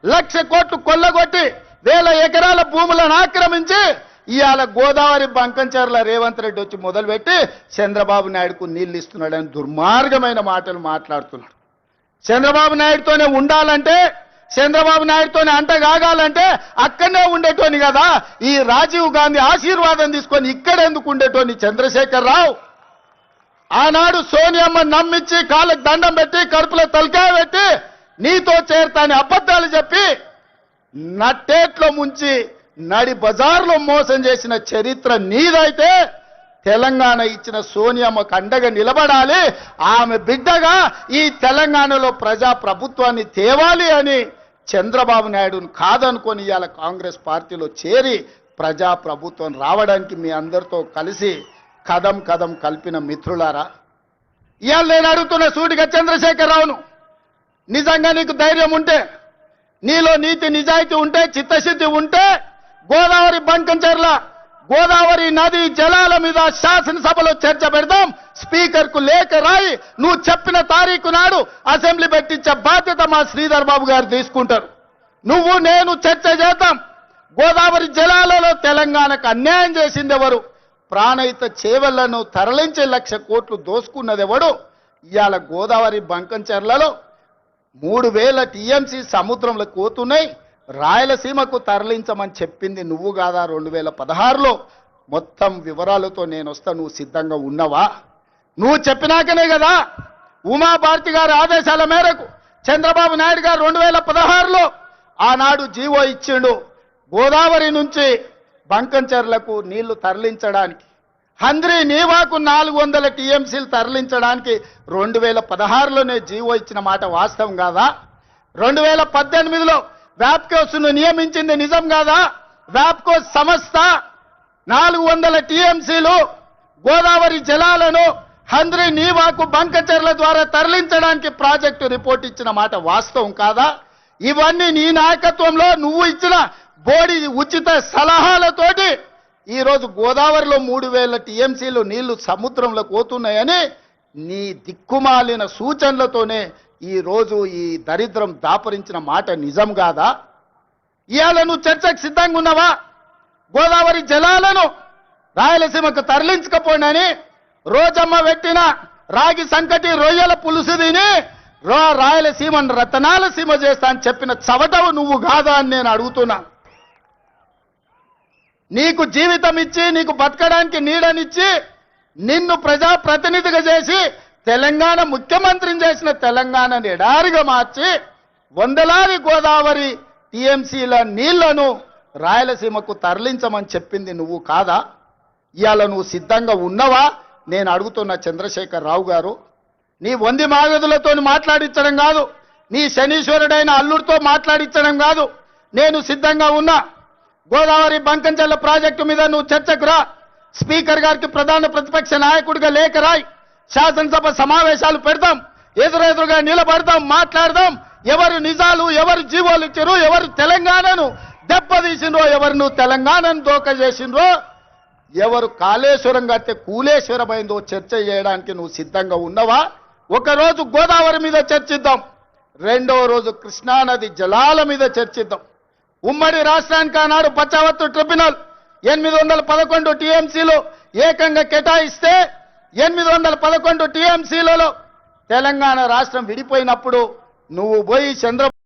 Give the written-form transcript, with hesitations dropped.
1,00,000 కోట్లు కొల్లగొట్టి 1,000 ఎకరాల భూములను ఆక్రమించి ఇవాళ గోదావరి బంకంచెర్ల రేవంత్ రెడ్డి వచ్చి మొదలుపెట్టి చంద్రబాబు నాయుడుకు నీళ్లు ఇస్తున్నాడని దుర్మార్గమైన మాటలు మాట్లాడుతున్నాడు. చంద్రబాబు నాయుడుతోనే ఉండాలంటే, చంద్రబాబు నాయుడుతోనే అంటగాగాలంటే అక్కడనే ఉండేటోని కదా. ఈ రాజీవ్ గాంధీ ఆశీర్వాదం తీసుకొని ఇక్కడెందుకు ఉండేటోని చంద్రశేఖర్ రావు? ఆనాడు సోనియమ్మ నమ్మించి కాళ్ళకు దండం పెట్టి కడుపులో తలకాయ పెట్టి నీతో చేరతాని అబద్ధాలు చెప్పి నట్టేట్లో ముంచి నడి బజార్లో మోసం చేసిన చరిత్ర నీదైతే తెలంగాణ ఇచ్చిన సోనియమ్మకు అండగా నిలబడాలి. ఆమె బిడ్డగా ఈ తెలంగాణలో ప్రజా ప్రభుత్వాన్ని తేవాలి అని చంద్రబాబు నాయుడును కాదనుకొని ఇవాళ కాంగ్రెస్ పార్టీలో చేరి ప్రజా ప్రభుత్వం రావడానికి మీ అందరితో కలిసి కదం కదం కలిపిన మిత్రులారా, ఇవాళ నేను అడుగుతున్న సూటిగా చంద్రశేఖర్ రావును, నిజంగా నీకు ధైర్యం ఉంటే, నీలో నీతి నిజాయితీ ఉంటే, చిత్తశుద్ధి ఉంటే గోదావరి బంకంచెర్ల గోదావరి నది జలాల మీద శాసనసభలో చర్చ పెడదాం. స్పీకర్ కు లేఖ రాయి నువ్వు చెప్పిన తారీఖు నాడు అసెంబ్లీ పెట్టించే బాధ్యత మా శ్రీధర్ బాబు గారు తీసుకుంటారు. నువ్వు నేను చర్చ చేద్దాం. గోదావరి జలాలలో తెలంగాణకు అన్యాయం చేసింది ఎవరు? ప్రాణహిత చేవళ్లను తరలించే 1,00,000 కోట్లు దోసుకున్నది ఎవడు? ఇవాళ గోదావరి బంకంచెర్లలో 3,000 టీఎంసీ సముద్రంలో పోతున్నాయి. రాయలసీమకు తరలించమని చెప్పింది నువ్వు కాదా? 2016లో మొత్తం వివరాలతో నేను వస్తా. నువ్వు సిద్ధంగా ఉన్నవా? నువ్వు చెప్పినాకనే కదా ఉమాభారతి గారి ఆదేశాల మేరకు చంద్రబాబు నాయుడు గారు 2016లో ఆనాడు జీవో ఇచ్చిండు. గోదావరి నుంచి బంకంచెర్లకు నీళ్లు తరలించడానికి, హంద్రీ నీవాకు 400 టీఎంసీలు తరలించడానికి 2016లోనే జీవో ఇచ్చిన మాట వాస్తవం కాదా? 2018లో వ్యాప్కోస్ను నియమించింది నిజం కాదా? వ్యాప్కో సంస్థ 400 టీఎంసీలు గోదావరి జలాలను హంద్రీ నీవాకు బంకంచెర్ల ద్వారా తరలించడానికి ప్రాజెక్టు రిపోర్ట్ ఇచ్చిన మాట వాస్తవం కాదా? ఇవన్నీ నీ నాయకత్వంలో నువ్వు ఇచ్చిన బోడి ఉచిత సలహాలతోటి ఈరోజు గోదావరిలో 3,000 టీఎంసీలు నీళ్లు సముద్రంలో పోతున్నాయని నీ దిక్కుమాలిన సూచనలతోనే ఈరోజు ఈ దరిద్రం దాపరించిన మాట నిజం కాదా? ఇవాళ నువ్వు చర్చకు సిద్ధంగా ఉన్నావా? గోదావరి జలాలను రాయలసీమకు తరలించకపోయినని రోజమ్మ పెట్టిన రాగి సంకటి రొయ్యల పులుసు తిని రాయలసీమను రతనాల సీమ చేస్తా అని చెప్పిన చవటవు నువ్వు కాదా అని నేను అడుగుతున్నా. నీకు జీవితం ఇచ్చి, నీకు బతకడానికి నీడనిచ్చి, నిన్ను ప్రజాప్రతినిధిగా చేసి తెలంగాణ ముఖ్యమంత్రిని చేసిన తెలంగాణను ఎడారిగా మార్చి వందలాది గోదావరి టీఎంసీల నీళ్లను రాయలసీమకు తరలించమని చెప్పింది నువ్వు కాదా? ఇవాళ నువ్వు సిద్ధంగా ఉన్నవా? నేను అడుగుతున్న చంద్రశేఖర్ రావు గారు, నీ వంది మాగదులతో మాట్లాడించడం కాదు, నీ శనీశ్వరుడైన అల్లుడితో మాట్లాడించడం కాదు. నేను సిద్ధంగా ఉన్నా. గోదావరి బంకంచెర్ల ప్రాజెక్టు మీద నువ్వు చర్చకు రా. స్పీకర్ గారికి ప్రధాన ప్రతిపక్ష నాయకుడిగా లేఖ రాయి. శాసనసభ సమావేశాలు పెడతాం, ఎదురెదురుగా నిలబడతాం, మాట్లాడదాం. ఎవరు నిజాలు, ఎవరు జీవోలు ఇచ్చారు, ఎవరు తెలంగాణను దెబ్బతీసిండ్రో, ఎవరు నువ్వు తెలంగాణను దోక చేసిండ్రో, ఎవరు కాళేశ్వరం కడితే కూలేశ్వరమైందో చర్చ చేయడానికి నువ్వు సిద్ధంగా ఉన్నవా? ఒకరోజు గోదావరి మీద చర్చిద్దాం, రెండవ రోజు కృష్ణానది జలాల మీద చర్చిద్దాం. ఉమ్మడి రాష్ట్రానికి ఆనాడు బచావత్తు ట్రిబ్యునల్ 811 టీఎంసీలు ఏకంగా కేటాయిస్తే 811 టీఎంసీలలో తెలంగాణ రాష్ట్రం విడిపోయినప్పుడు నువ్వు పోయి